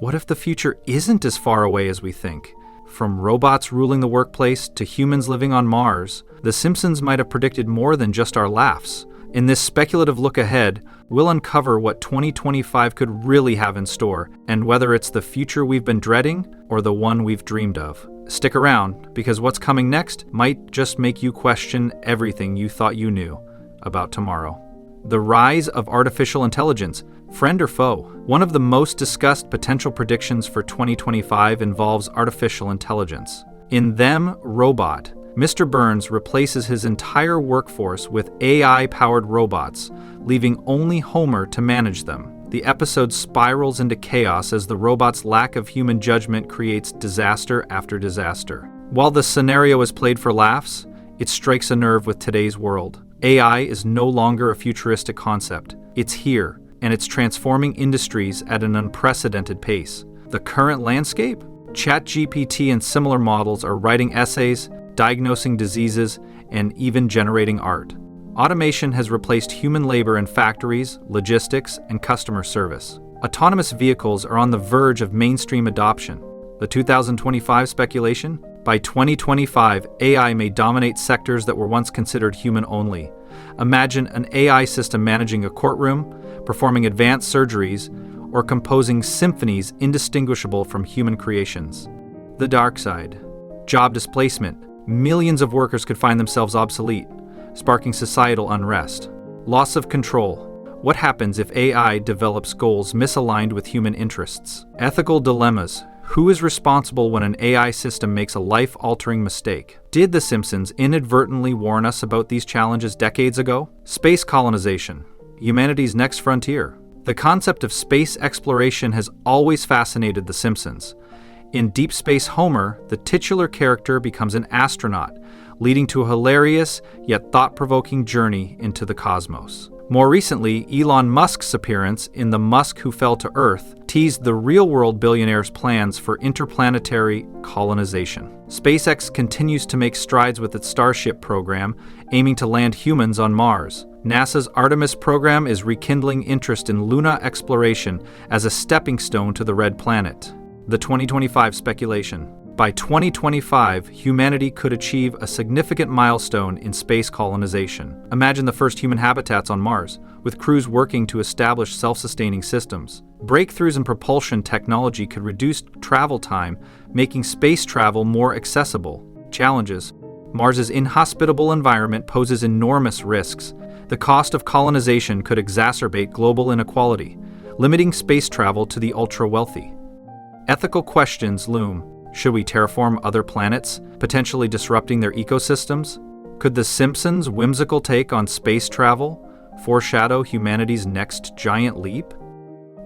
What if the future isn't as far away as we think? From robots ruling the workplace to humans living on Mars, The Simpsons might have predicted more than just our laughs. In this speculative look ahead, we'll uncover what 2025 could really have in store, and whether it's the future we've been dreading or the one we've dreamed of. Stick around, because what's coming next might just make you question everything you thought you knew about tomorrow. The rise of artificial intelligence, friend or foe? One of the most discussed potential predictions for 2025 involves artificial intelligence. In Them, Robot, Mr. Burns replaces his entire workforce with AI-powered robots, leaving only Homer to manage them. The episode spirals into chaos as the robot's lack of human judgment creates disaster after disaster. While the scenario is played for laughs, it strikes a nerve with today's world. AI is no longer a futuristic concept. It's here, and it's transforming industries at an unprecedented pace. The current landscape? ChatGPT and similar models are writing essays, diagnosing diseases, and even generating art. Automation has replaced human labor in factories, logistics, and customer service. Autonomous vehicles are on the verge of mainstream adoption. The 2025 speculation? By 2025, AI may dominate sectors that were once considered human-only. Imagine an AI system managing a courtroom, performing advanced surgeries, or composing symphonies indistinguishable from human creations. The dark side. Job displacement. Millions of workers could find themselves obsolete, sparking societal unrest. Loss of control. What happens if AI develops goals misaligned with human interests? Ethical dilemmas. Who is responsible when an AI system makes a life-altering mistake? Did The Simpsons inadvertently warn us about these challenges decades ago? Space colonization. Humanity's next frontier. The concept of space exploration has always fascinated The Simpsons. In Deep Space Homer, the titular character becomes an astronaut, leading to a hilarious yet thought-provoking journey into the cosmos. More recently, Elon Musk's appearance in The Musk Who Fell to Earth teased the real-world billionaire's plans for interplanetary colonization. SpaceX continues to make strides with its Starship program, aiming to land humans on Mars. NASA's Artemis program is rekindling interest in lunar exploration as a stepping stone to the Red Planet. The 2025 speculation. By 2025, humanity could achieve a significant milestone in space colonization. Imagine the first human habitats on Mars, with crews working to establish self-sustaining systems. Breakthroughs in propulsion technology could reduce travel time, making space travel more accessible. Challenges. Mars's inhospitable environment poses enormous risks. The cost of colonization could exacerbate global inequality, limiting space travel to the ultra-wealthy. Ethical questions loom. Should we terraform other planets, potentially disrupting their ecosystems? Could The Simpsons' whimsical take on space travel foreshadow humanity's next giant leap?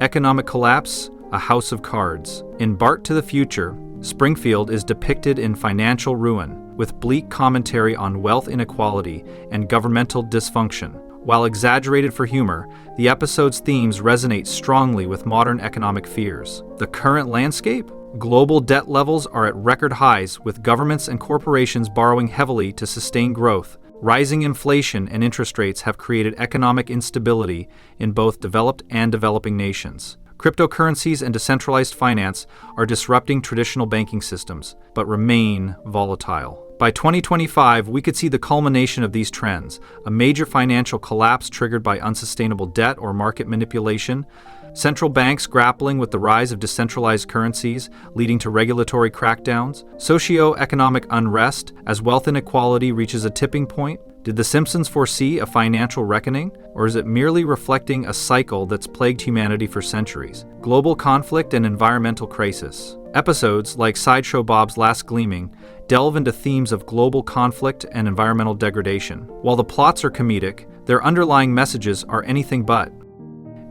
Economic collapse, a house of cards. In Bart to the Future, Springfield is depicted in financial ruin, with bleak commentary on wealth inequality and governmental dysfunction. While exaggerated for humor, the episode's themes resonate strongly with modern economic fears. The current landscape? Global debt levels are at record highs, with governments and corporations borrowing heavily to sustain growth. Rising inflation and interest rates have created economic instability in both developed and developing nations. Cryptocurrencies and decentralized finance are disrupting traditional banking systems, but remain volatile. By 2025, we could see the culmination of these trends: a major financial collapse triggered by unsustainable debt or market manipulation, central banks grappling with the rise of decentralized currencies, leading to regulatory crackdowns, socio-economic unrest as wealth inequality reaches a tipping point. Did The Simpsons foresee a financial reckoning, or is it merely reflecting a cycle that's plagued humanity for centuries? Global conflict and environmental crisis. Episodes like Sideshow Bob's Last Gleaming delve into themes of global conflict and environmental degradation. While the plots are comedic, their underlying messages are anything but.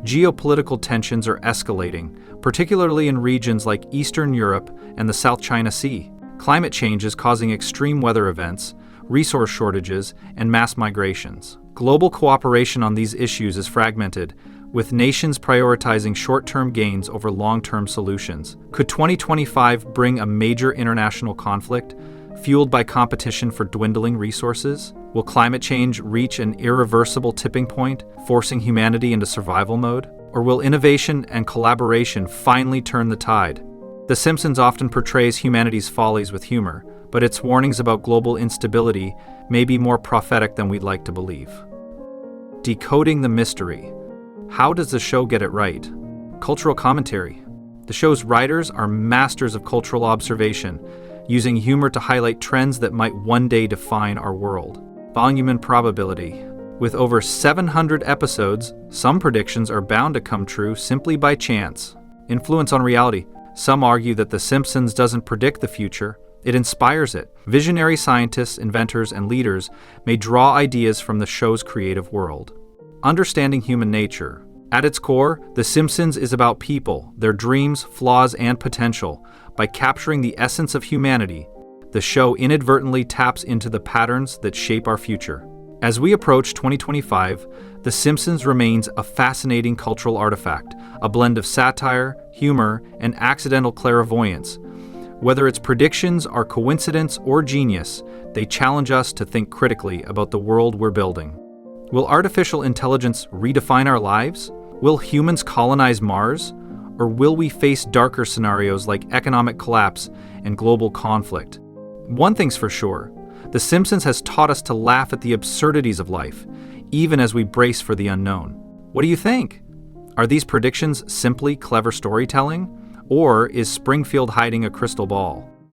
Geopolitical tensions are escalating, particularly in regions like Eastern Europe and the South China Sea. Climate change is causing extreme weather events, resource shortages, and mass migrations. Global cooperation on these issues is fragmented, with nations prioritizing short-term gains over long-term solutions. Could 2025 bring a major international conflict, fueled by competition for dwindling resources? Will climate change reach an irreversible tipping point, forcing humanity into survival mode? Or will innovation and collaboration finally turn the tide? The Simpsons often portrays humanity's follies with humor, but its warnings about global instability may be more prophetic than we'd like to believe. Decoding the mystery. How does the show get it right? Cultural commentary. The show's writers are masters of cultural observation, using humor to highlight trends that might one day define our world. Volume and probability. With over 700 episodes, some predictions are bound to come true simply by chance. Influence on reality. Some argue that The Simpsons doesn't predict the future, it inspires it. Visionary scientists, inventors, and leaders may draw ideas from the show's creative world. Understanding human nature. At its core, The Simpsons is about people, their dreams, flaws, and potential. By capturing the essence of humanity, the show inadvertently taps into the patterns that shape our future. As we approach 2025, The Simpsons remains a fascinating cultural artifact, a blend of satire, humor, and accidental clairvoyance. Whether its predictions are coincidence or genius, they challenge us to think critically about the world we're building. Will artificial intelligence redefine our lives? Will humans colonize Mars? Or will we face darker scenarios like economic collapse and global conflict? One thing's for sure, The Simpsons has taught us to laugh at the absurdities of life, even as we brace for the unknown. What do you think? Are these predictions simply clever storytelling? Or is Springfield hiding a crystal ball?